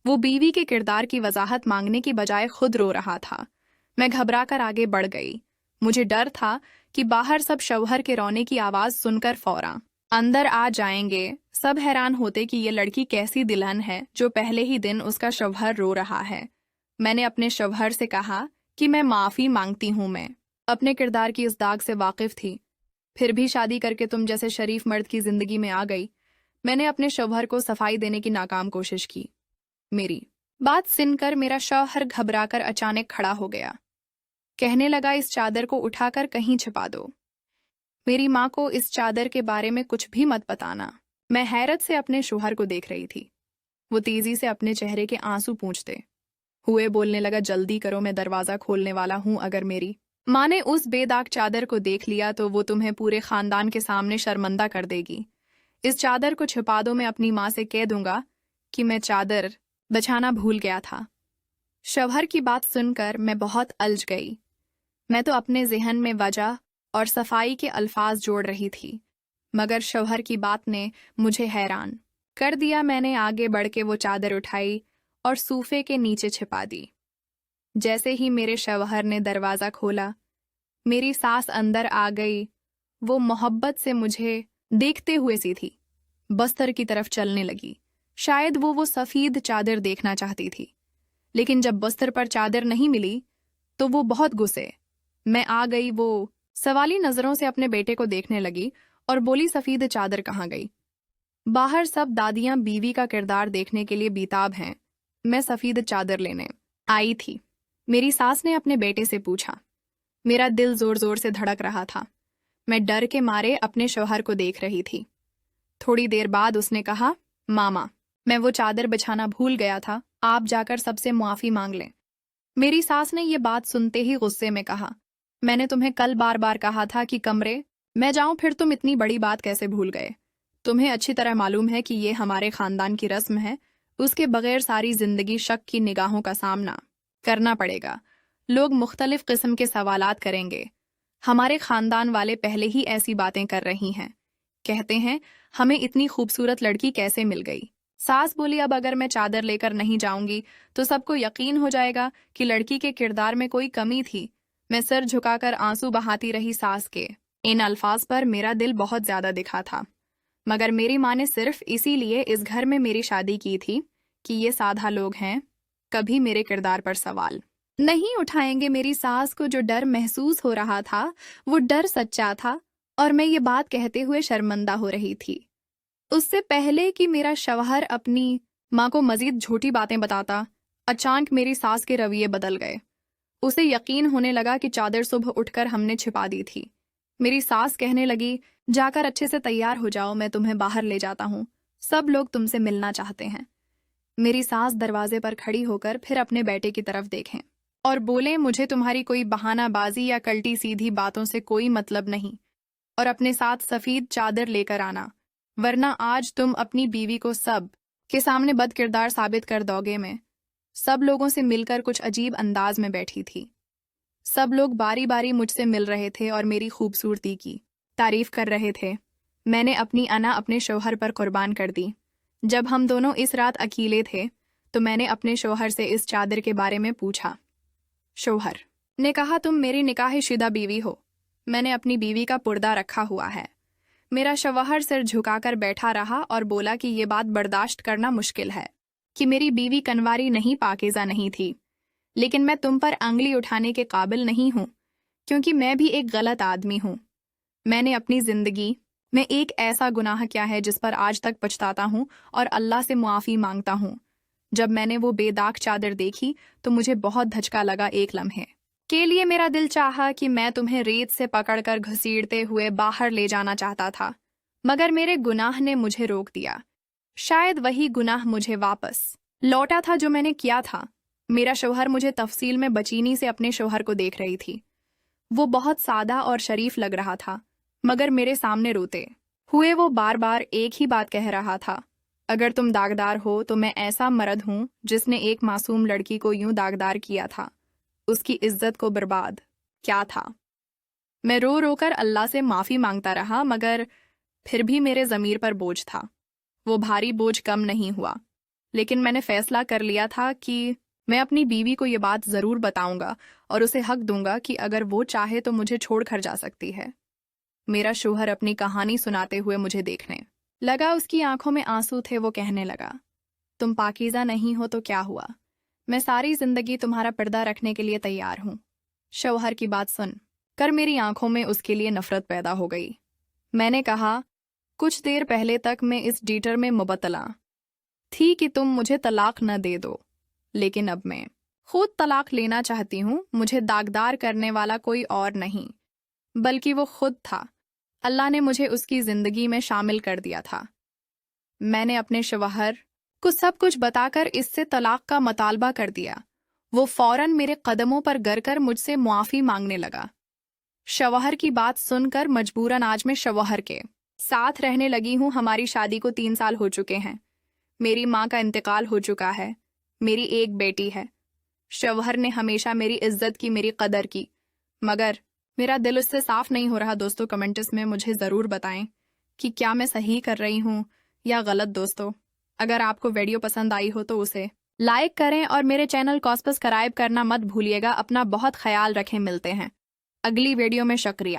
वो बीवी के किरदार की वजाहत मांगने की बजाय खुद रो रहा था। मैं घबरा कर आगे बढ़ गई। मुझे डर था कि बाहर सब शौहर के रोने की आवाज सुनकर फौरा अंदर आ जाएंगे। सब हैरान होते कि ये लड़की कैसी दुल्हन है जो पहले ही दिन उसका शौहर रो रहा है। मैंने अपने शौहर से कहा कि मैं माफ़ी मांगती हूँ, मैं अपने किरदार की इस दाग से वाकिफ थी, फिर भी शादी करके तुम जैसे शरीफ मर्द की जिंदगी में आ गई। मैंने अपने शौहर को सफाई देने की नाकाम कोशिश की। मेरी बात सुनकर मेरा शौहर घबराकर अचानक खड़ा हो गया। कहने लगा, इस चादर को उठाकर कहीं छिपा दो। मेरी माँ को इस चादर के बारे में कुछ भी मत बताना। मैं हैरत से अपने शौहर को देख रही थी। वो तेजी से अपने चेहरे के आंसू पोंछते हुए बोलने लगा, जल्दी करो, मैं दरवाजा खोलने वाला हूँ। अगर मेरी माँ ने उस बेदाग चादर को देख लिया तो वो तुम्हें पूरे खानदान के सामने शर्मिंदा कर देगी। इस चादर को छिपा दो, मैं अपनी माँ से कह दूंगा कि मैं चादर बचाना भूल गया था। शौहर की बात सुनकर मैं बहुत अलझ गई। मैं तो अपने जहन में वजह और सफाई के अल्फाज जोड़ रही थी, मगर शौहर की बात ने मुझे हैरान कर दिया। मैंने आगे बढ़ के वो चादर उठाई और सूफे के नीचे छिपा दी। जैसे ही मेरे शौहर ने दरवाज़ा खोला, मेरी सास अंदर आ गई। वो मोहब्बत से मुझे देखते हुए सी थी बस्तर की तरफ चलने लगी। शायद वो सफ़ीद चादर देखना चाहती थी, लेकिन जब बस्तर पर चादर नहीं मिली तो वो बहुत गुस्से मैं आ गई। वो सवाली नज़रों से अपने बेटे को देखने लगी और बोली, सफ़ीद चादर कहाँ गई? बाहर सब दादियाँ बीवी का किरदार देखने के लिए बेताब हैं। मैं सफ़ीद चादर लेने आई थी। मेरी सास ने अपने बेटे से पूछा। मेरा दिल जोर जोर से धड़क रहा था। मैं डर के मारे अपने शौहर को देख रही थी। थोड़ी देर बाद उसने कहा, मामा, मैं वो चादर बिछाना भूल गया था, आप जाकर सबसे मुआफ़ी मांग लें। मेरी सास ने ये बात सुनते ही गुस्से में कहा, मैंने तुम्हें कल बार बार कहा था कि कमरे मैं जाऊं, फिर तुम इतनी बड़ी बात कैसे भूल गए? तुम्हें अच्छी तरह मालूम है कि ये हमारे खानदान की रस्म है। उसके बगैर सारी जिंदगी शक की निगाहों का सामना करना पड़ेगा। लोग मुख्तलिफ किस्म के सवालात करेंगे। हमारे खानदान वाले पहले ही ऐसी बातें कर रही हैं। कहते हैं हमें इतनी खूबसूरत लड़की कैसे मिल गई। सास बोली, अब अगर मैं चादर लेकर नहीं जाऊंगी तो सबको यकीन हो जाएगा कि लड़की के किरदार में कोई कमी थी। मैं सर झुकाकर आंसू बहाती रही। सास के इन अल्फाज पर मेरा दिल बहुत ज्यादा दिखा था, मगर मेरी माँ ने सिर्फ इसीलिए इस घर में मेरी शादी की थी कि ये साधा लोग हैं, कभी मेरे किरदार पर सवाल नहीं उठाएंगे। मेरी सास को जो डर महसूस हो रहा था वो डर सच्चा था और मैं ये बात कहते हुए शर्मिंदा हो रही थी। उससे पहले कि मेरा शौहर अपनी माँ को मजीद झूठी बातें बताता, अचानक मेरी सास के रवैये बदल गए। उसे यकीन होने लगा कि चादर सुबह उठकर हमने छिपा दी थी। मेरी सास कहने लगी, जाकर अच्छे से तैयार हो जाओ, मैं तुम्हें बाहर ले जाता हूँ, सब लोग तुमसे मिलना चाहते हैं। मेरी सास दरवाजे पर खड़ी होकर फिर अपने बेटे की तरफ देखें और बोले, मुझे तुम्हारी कोई बहानाबाजी या कल्टी सीधी बातों से कोई मतलब नहीं, और अपने साथ सफ़ीद चादर लेकर आना, वरना आज तुम अपनी बीवी को सब के सामने बदकिरदार साबित कर दोगे। मैं सब लोगों से मिलकर कुछ अजीब अंदाज में बैठी थी। सब लोग बारी बारी मुझसे मिल रहे थे और मेरी खूबसूरती की तारीफ कर रहे थे। मैंने अपनी अना अपने शौहर पर कुर्बान कर दी। जब हम दोनों इस रात अकेले थे तो मैंने अपने शौहर से इस चादर के बारे में पूछा। शौहर ने कहा, तुम मेरी निकाह-ए-शुदा बीवी हो, मैंने अपनी बीवी का पर्दा रखा हुआ है। मेरा शौहर सिर झुकाकर बैठा रहा और बोला कि ये बात बर्दाश्त करना मुश्किल है कि मेरी बीवी कनवारी नहीं, पाकीज़ा नहीं थी, लेकिन मैं तुम पर अंगली उठाने के काबिल नहीं हूँ, क्योंकि मैं भी एक गलत आदमी हूँ। मैंने अपनी ज़िंदगी में एक ऐसा गुनाह किया है जिस पर आज तक पछताता हूँ और अल्लाह से मुआफ़ी मांगता हूँ। जब मैंने वो बेदाग चादर देखी तो मुझे बहुत धचका लगा। एक लम्हे के लिए मेरा दिल चाहा कि मैं तुम्हें रेत से पकड़कर घसीटते हुए बाहर ले जाना चाहता था, मगर मेरे गुनाह ने मुझे रोक दिया। शायद वही गुनाह मुझे वापस लौटा था जो मैंने किया था। मेरा शौहर मुझे तफसील में बचीनी से अपने शौहर को देख रही थी। वो बहुत सादा और शरीफ लग रहा था, मगर मेरे सामने रोते हुए वो बार बार एक ही बात कह रहा था, अगर तुम दागदार हो तो मैं ऐसा मर्द हूँ जिसने एक मासूम लड़की को यूं दागदार किया था। उसकी इज्जत को बर्बाद क्या था। मैं रो रो कर अल्लाह से माफ़ी मांगता रहा, मगर फिर भी मेरे ज़मीर पर बोझ था। वो भारी बोझ कम नहीं हुआ। لیکن میں نے فیصلہ کر لیا تھا کہ میں اپنی بیوی کو یہ بات ضرور بتاؤں گا اور اسے حق دوں گا کہ اگر وہ چاہے تو مجھے چھوڑ کر جا سکتی ہے۔ میرا شوہر اپنی کہانی سناتے ہوئے مجھے دیکھنے لگا، اس کی آنکھوں میں آنسو تھے۔ وہ کہنے لگا، تم پاکیزہ نہیں ہو تو کیا ہوا، میں ساری زندگی تمہارا پردہ رکھنے کے لیے تیار ہوں۔ شوہر کی بات سن کر میری آنکھوں میں اس کے لیے نفرت پیدا ہو گئی۔ میں نے کہا، کچھ دیر پہلے تک میں اس ڈیٹر میں مبتلا تھی کہ تم مجھے طلاق نہ دے دو، لیکن اب میں خود طلاق لینا چاہتی ہوں۔ مجھے داغدار کرنے والا کوئی اور نہیں بلکہ وہ خود تھا۔ اللہ نے مجھے اس کی زندگی میں شامل کر دیا تھا۔ میں نے اپنے شوہر کو سب کچھ بتا کر اس سے طلاق کا مطالبہ کر دیا۔ وہ فوراً میرے قدموں پر گر کر مجھ سے معافی مانگنے لگا۔ شوہر کی بات سن کر مجبوراً آج میں شوہر کے ساتھ رہنے لگی ہوں۔ ہماری شادی کو 3 سال ہو چکے ہیں۔ میری ماں کا انتقال ہو چکا ہے۔ میری ایک بیٹی ہے۔ شوہر نے ہمیشہ میری عزت کی، میری قدر کی، مگر میرا دل اس سے صاف نہیں ہو رہا۔ دوستو کمنٹس میں مجھے ضرور بتائیں کہ کیا میں صحیح کر رہی ہوں یا غلط۔ دوستو اگر آپ کو ویڈیو پسند آئی ہو تو اسے لائک کریں اور میرے چینل کو سبسکرائب کرنا مت بھولیے گا۔ اپنا بہت خیال رکھیں، ملتے ہیں اگلی ویڈیو میں۔ شکریہ۔